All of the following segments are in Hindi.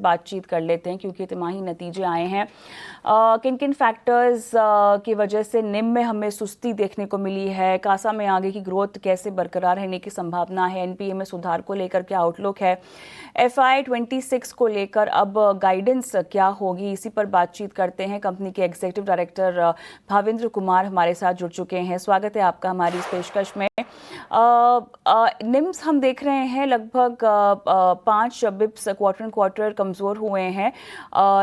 बातचीत कर लेते हैं क्योंकि तिमाही नतीजे आए हैं। किन किन फैक्टर्स की वजह से निम में हमें सुस्ती देखने को मिली है, कासा में आगे की ग्रोथ कैसे बरकरार रहने की संभावना है, एनपीए में सुधार को लेकर क्या आउटलुक है, FY26 को लेकर अब गाइडेंस क्या होगी, इसी पर बातचीत करते हैं। कंपनी के एग्जीक्यूटिव डायरेक्टर भावेंद्र कुमार हमारे साथ जुड़ चुके हैं। स्वागत है आपका हमारी इस पेशकश में। निम्स हम देख रहे हैं लगभग 5 बिप्स क्वार्टर एंड क्वार्टर कमज़ोर हुए हैं,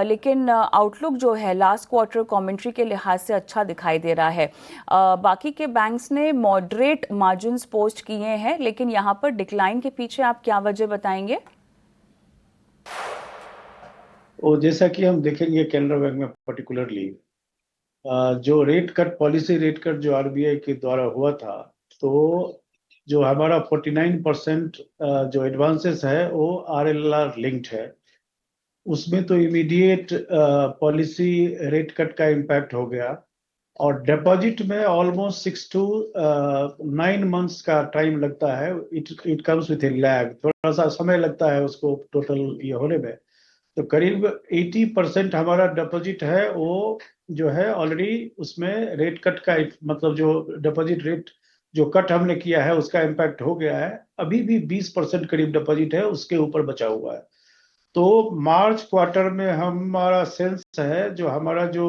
लेकिन आउटलुक जो है लास्ट क्वार्टर कमेंट्री के लिहाज से अच्छा दिखाई दे रहा है। बाकी के बैंक्स ने मॉडरेट मार्जिन्स पोस्ट किए हैं, लेकिन यहाँ पर डिक्लाइन के पीछे आप क्या वजह बताएंगे? और जैसा कि हम देखेंगे कैनरा बैंक में पर्टिकुलरली जो rate cut policy rate cut जो आरबीआई के द्वारा हुआ था, तो जो हमारा 49% जो एडवांसेस है वो आरएलआर लिंक्ड है। उसमें तो इमीडिएट पॉलिसी रेट कट का इम्पैक्ट हो गया और डिपॉजिट में ऑलमोस्ट 6 to 9 months का टाइम लगता है। It comes with A lag, थोड़ा सा समय लगता है उसको टोटल ये होने में। तो करीब 80% हमारा डिपॉजिट है वो जो है ऑलरेडी उसमें रेट कट का मतलब जो डिपॉजिट रेट जो कट हमने किया है उसका इम्पैक्ट हो गया है। अभी भी 20% करीब डिपॉजिट है उसके ऊपर बचा हुआ है। तो मार्च क्वार्टर में हमारा सेंस है जो हमारा जो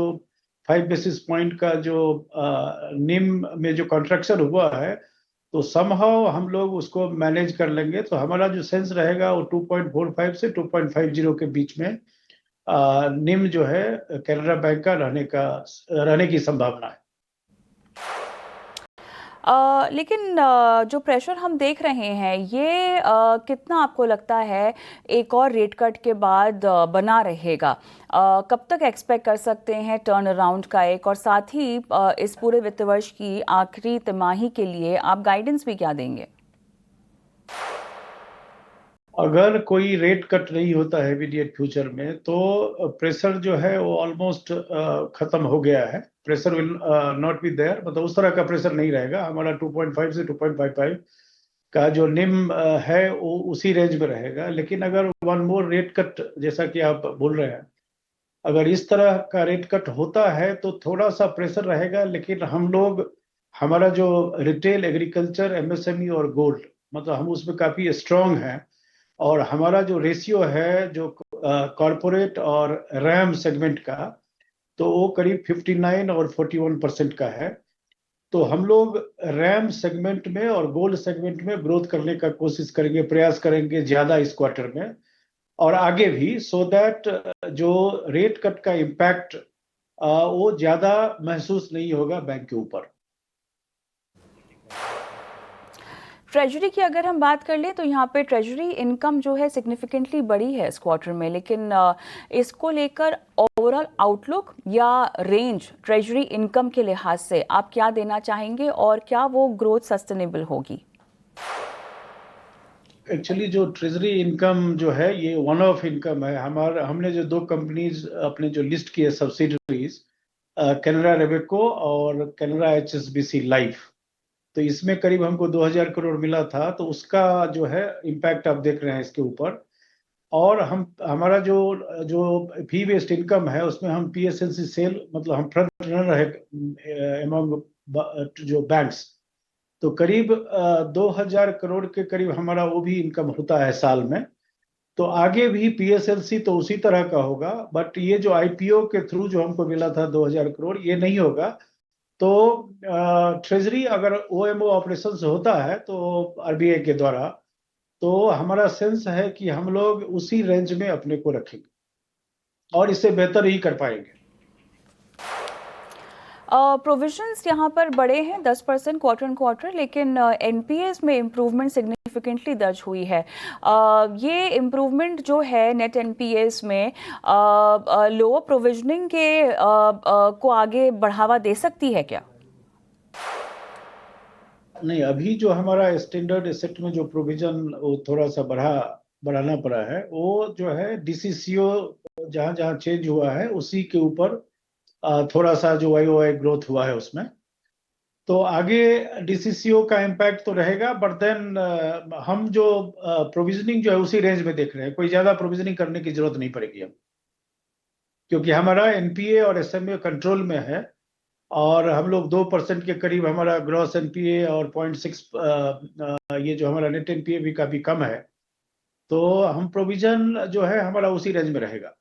5 basis point का जो निम में जो कंट्रक्शन हुआ है, तो समहाउ हम लोग उसको मैनेज कर लेंगे। तो हमारा जो सेंस रहेगा वो 2.45 से 2.50 के बीच में निम जो है कैनरा बैंक का रहने की संभावना है। लेकिन जो प्रेशर हम देख रहे हैं ये कितना आपको लगता है एक और रेट कट के बाद बना रहेगा? कब तक एक्सपेक्ट कर सकते हैं टर्न अराउंड का एक, और साथ ही इस पूरे वित्त वर्ष की आखिरी तिमाही के लिए आप गाइडेंस भी क्या देंगे? अगर कोई रेट कट नहीं होता है इमीडिएट फ्यूचर में तो प्रेशर जो है वो ऑलमोस्ट खत्म हो गया है। Pressure will not be there, मतलब उस तरह का प्रेशर नहीं रहेगा। हमारा 2.5 से 2.55 का जो निम है वो उसी रेंज में रहेगा। लेकिन अगर वन मोर रेट कट जैसा कि आप बोल रहे हैं, अगर इस तरह का रेट कट होता है तो थोड़ा सा प्रेशर रहेगा। लेकिन हम लोग हमारा जो रिटेल, एग्रीकल्चर, एमएसएमई और गोल्ड, मतलब हम उसमें काफी स्ट्रांग हैं। और हमारा जो रेशियो है जो कॉरपोरेट और रैम सेगमेंट का, तो वो करीब 59 और 41% का है। तो हम लोग रैम सेगमेंट में और गोल्ड सेगमेंट में ग्रोथ करने का कोशिश करेंगे, प्रयास करेंगे ज्यादा इस क्वार्टर में और आगे भी, सो दैट जो रेट कट का इम्पैक्ट वो ज्यादा महसूस नहीं होगा बैंक के ऊपर। ट्रेजरी की अगर हम बात कर लें तो यहाँ पे ट्रेजरी इनकम जो है सिग्निफिकेंटली बढ़ी है इस क्वार्टर में, लेकिन इसको लेकर ओवरऑल आउटलुक या रेंज ट्रेजरी इनकम के लिहाज से आप क्या देना चाहेंगे और क्या वो ग्रोथ सस्टेनेबल होगी? एक्चुअली जो ट्रेजरी इनकम जो है ये वन ऑफ इनकम है। हमने जो दो कंपनीज अपने जो लिस्ट की है सब्सिडरीज, कैनरा रेबेको और कैनरा एचएसबीसी लाइफ, तो इसमें करीब हमको 2000 करोड़ मिला था। तो उसका जो है इम्पैक्ट आप देख रहे हैं इसके ऊपर। और हमारा जो जो फी बेस्ड इनकम है उसमें हम पीएसएलसी सेल, मतलब हम फ्रंट रनर है एमंग जो बैंक्स। तो करीब 2000 करोड़ के करीब हमारा वो भी इनकम होता है साल में। तो आगे भी पीएसएलसी तो उसी तरह का होगा, बट ये जो आईपीओ के थ्रू जो हमको मिला था 2000 करोड़ ये नहीं होगा। तो ट्रेजरी अगर ओएमओ ऑपरेशन होता है तो आरबीआई के द्वारा, तो हमारा सेंस है कि हम लोग उसी रेंज में अपने को रखेंगे और इससे बेहतर ही कर पाएंगे। प्रोविजंस यहाँ पर बड़े हैं 10% क्वार्टर एंड क्वार्टर, लेकिन एनपीएस में इम्प्रूवमेंट सिग्निफिकेंटली दर्ज हुई है। ये इम्प्रूवमेंट जो है नेट एनपीएस में लोअर प्रोविजनिंग के को आगे बढ़ावा दे सकती है क्या? नहीं, अभी जो हमारा स्टैंडर्ड एसेट में जो प्रोविजन वो थोड़ा सा बढ़ाना पड़ा है, वो जो है डीसीसीओ जहां जहां चेंज हुआ है उसी के ऊपर थोड़ा सा जो वाई ग्रोथ हुआ है उसमें। तो आगे डीसीसीओ का इम्पैक्ट तो रहेगा, बट देन हम जो प्रोविजनिंग जो है उसी रेंज में देख रहे हैं, कोई ज्यादा प्रोविजनिंग करने की जरूरत नहीं पड़ेगी हम, क्योंकि हमारा एनपीए और एसएमए कंट्रोल में है, और हम लोग 2% के करीब हमारा ग्रॉस एनपीए और 0.6 ये जो हमारा नेट एनपीए भी काफी कम है, तो हम प्रोविजन जो है हमारा उसी रेंज में रहेगा।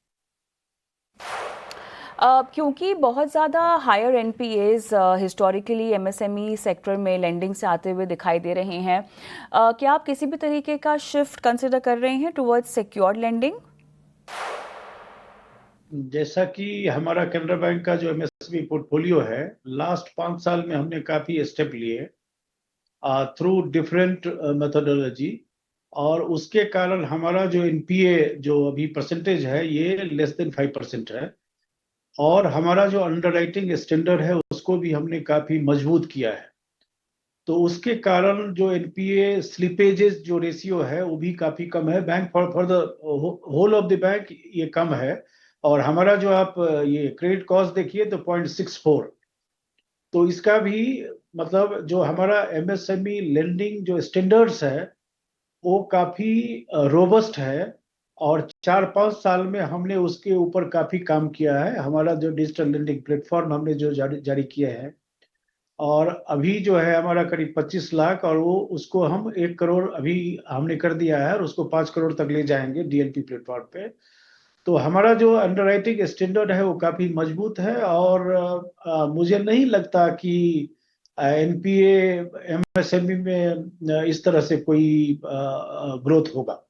क्योंकि बहुत ज़्यादा higher NPAs historically MSME sector में लेंडिंग से आते हुए दिखाई दे रहे हैं, क्या आप किसी भी तरीके का शिफ्ट कंसिडर कर रहे हैं टुवर्ड्स सिक्योर्ड लेंडिंग? जैसा कि हमारा कैनरा बैंक का जो एमएसएमई पोर्टफोलियो है, लास्ट 5 साल में हमने काफी स्टेप लिए थ्रू डिफरेंट मेथोडोलॉजी, और उसके कारण हमारा जो एनपीए जो अभी परसेंटेज है ये लेस देन 5% है, और हमारा जो अंडरराइटिंग स्टैंडर्ड है उसको भी हमने काफी मजबूत किया है। तो उसके कारण जो एनपीए स्लिपेजेस जो रेशियो है वो भी काफी कम है, bank for the whole of the bank ये कम है। और हमारा जो आप ये क्रेडिट कॉस्ट देखिए तो 0.64, तो इसका भी मतलब जो हमारा एमएसएमई लेंडिंग जो स्टैंडर्ड्स है वो काफी रोबस्ट है, और 4-5 साल में हमने उसके ऊपर काफी काम किया है। हमारा जो डिजिटल लेंडिंग प्लेटफॉर्म हमने जो जारी जारी किए हैं, और अभी जो है हमारा करीब 25 लाख, और वो उसको हम 1 करोड़ अभी हमने कर दिया है, और उसको 5 करोड़ तक ले जाएंगे डीएलपी प्लेटफॉर्म पे। तो हमारा जो अंडरराइटिंग स्टैंडर्ड है वो काफी मजबूत है, और मुझे नहीं लगता कि एनपीए एमएसएमई में इस तरह से कोई ग्रोथ होगा।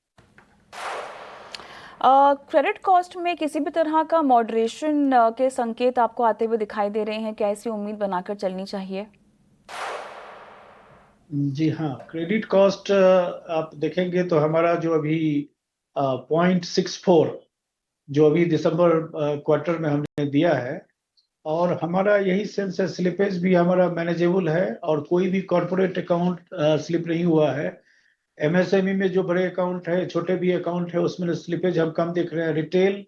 क्रेडिट कॉस्ट में किसी भी तरह का मॉडरेशन के संकेत आपको आते हुए दिखाई दे रहे हैं, क्या ऐसी उम्मीद बनाकर चलनी चाहिए? जी हाँ, क्रेडिट कॉस्ट आप देखेंगे तो हमारा जो अभी 0.64 जो अभी दिसंबर क्वार्टर में हमने दिया है, और हमारा यही सेंस है, स्लिपेज भी हमारा मैनेजेबल है, और कोई भी कॉर्पोरेट अकाउंट स्लिप नहीं हुआ है। एमएसएमई में जो बड़े अकाउंट है, छोटे भी अकाउंट है, उसमें स्लिपेज हम कम देख रहे हैं। रिटेल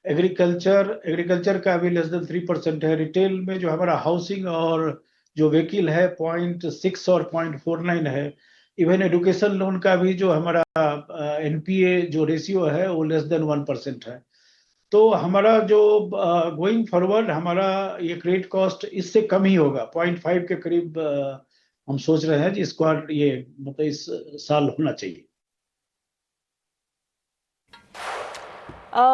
एग्रीकल्चर का भी लेस देन 3% है। रिटेल में जो हमारा हाउसिंग और जो व्हीकल है 0.6 और 0.49 है। इवन एडुकेशन लोन का भी जो हमारा एनपीए जो रेशियो है वो लेस देन 1% है। तो हमारा जो गोइंग फॉरवर्ड हमारा ये क्रेडिट कॉस्ट इससे कम ही होगा, 0.5 के करीब हम सोच रहे हैं जी स्क्वाड ये मतलब इस साल होना चाहिए।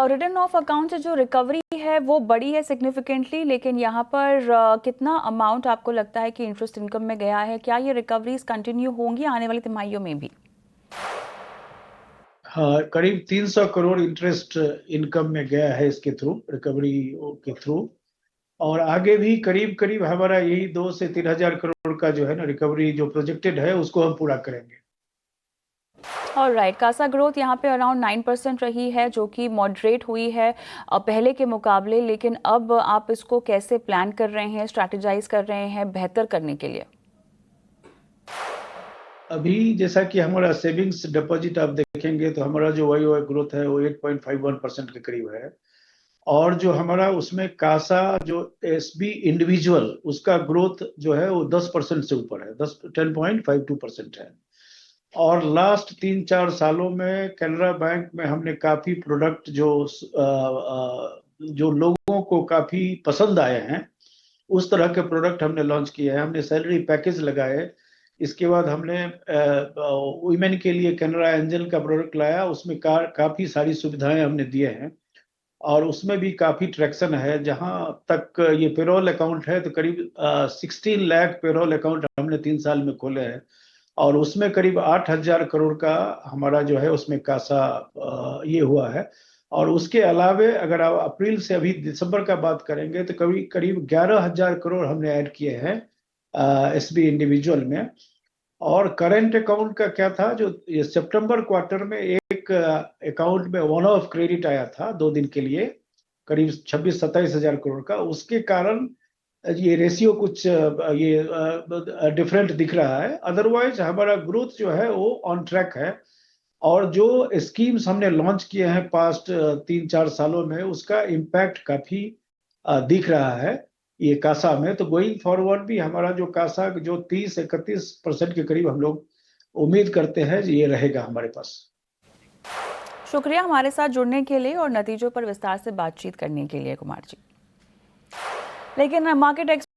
रिटर्न ऑफ अकाउंट से जो रिकवरी है वो बड़ी है सिग्निफिकेंटली, लेकिन यहाँ पर कितना अमाउंट आपको लगता है कि इंटरेस्ट इनकम में गया है? क्या ये रिकवरीज कंटिन्यू होंगी आने वाली तिमाहियों में भी? हाँ, करीब 300 करोड़ इंटरेस्ट इनकम में गया है इसके थ्रू, रिकवरी के थ्रू। और आगे भी करीब करीब हमारा यही 2 से 3 हजार करोड़ का जो है ना रिकवरी जो प्रोजेक्टेड है उसको हम पूरा करेंगे। ऑलराइट, कासा ग्रोथ यहाँ पे अराउंड 9% रही है, जो कि मॉडरेट हुई है पहले के मुकाबले, लेकिन अब आप इसको कैसे प्लान कर रहे हैं, स्ट्रैटेजाइज कर रहे हैं बेहतर करने के लिए? अभी जैसा कि हमारा सेविंग्स डिपॉजिट आप देखेंगे तो हमारा जो वाई ग्रोथ है वो 8.51% के करीब है, और जो हमारा उसमें कासा जो एसबी इंडिविजुअल उसका ग्रोथ जो है वो 10% से ऊपर है, 10.52% है। और लास्ट 3-4 सालों में कैनरा बैंक में हमने काफी प्रोडक्ट जो लोगों को काफी पसंद आए हैं उस तरह के प्रोडक्ट हमने लॉन्च किए हैं। हमने सैलरी पैकेज लगाए, इसके बाद हमने वुमेन के लिए कैनरा एंजल का प्रोडक्ट लाया, उसमें काफी सारी सुविधाएं हमने दिए हैं, और उसमें भी काफी ट्रैक्शन है। जहां तक ये पेरोल अकाउंट है तो करीब 16 लाख पेरोल अकाउंट हमने 3 साल में खोले हैं, और उसमें करीब 8 हजार करोड़ का हमारा जो है उसमें कासा ये हुआ है। और उसके अलावे अगर आप अप्रैल से अभी दिसंबर का बात करेंगे तो करीब करीब 11 हजार करोड़ हमने ऐड किए हैं एसबी इंडिविजुअल में। और करंट अकाउंट का क्या था, जो ये सितंबर क्वार्टर में एक अकाउंट में वन ऑफ क्रेडिट आया था 2 दिन के लिए, करीब 26-27 हजार करोड़ का, उसके कारण ये रेशियो कुछ ये डिफरेंट दिख रहा है। अदरवाइज हमारा ग्रोथ जो है वो ऑन ट्रैक है, और जो स्कीम्स हमने लॉन्च किए हैं पास्ट 3-4 सालों में उसका इम्पैक्ट काफी दिख रहा है। ये कासा में। तो गोइंग फॉरवर्ड भी हमारा जो कासा जो 30-31% के करीब हम लोग उम्मीद करते हैं ये रहेगा हमारे पास। शुक्रिया हमारे साथ जुड़ने के लिए और नतीजों पर विस्तार से बातचीत करने के लिए कुमार जी। लेकिन मार्केट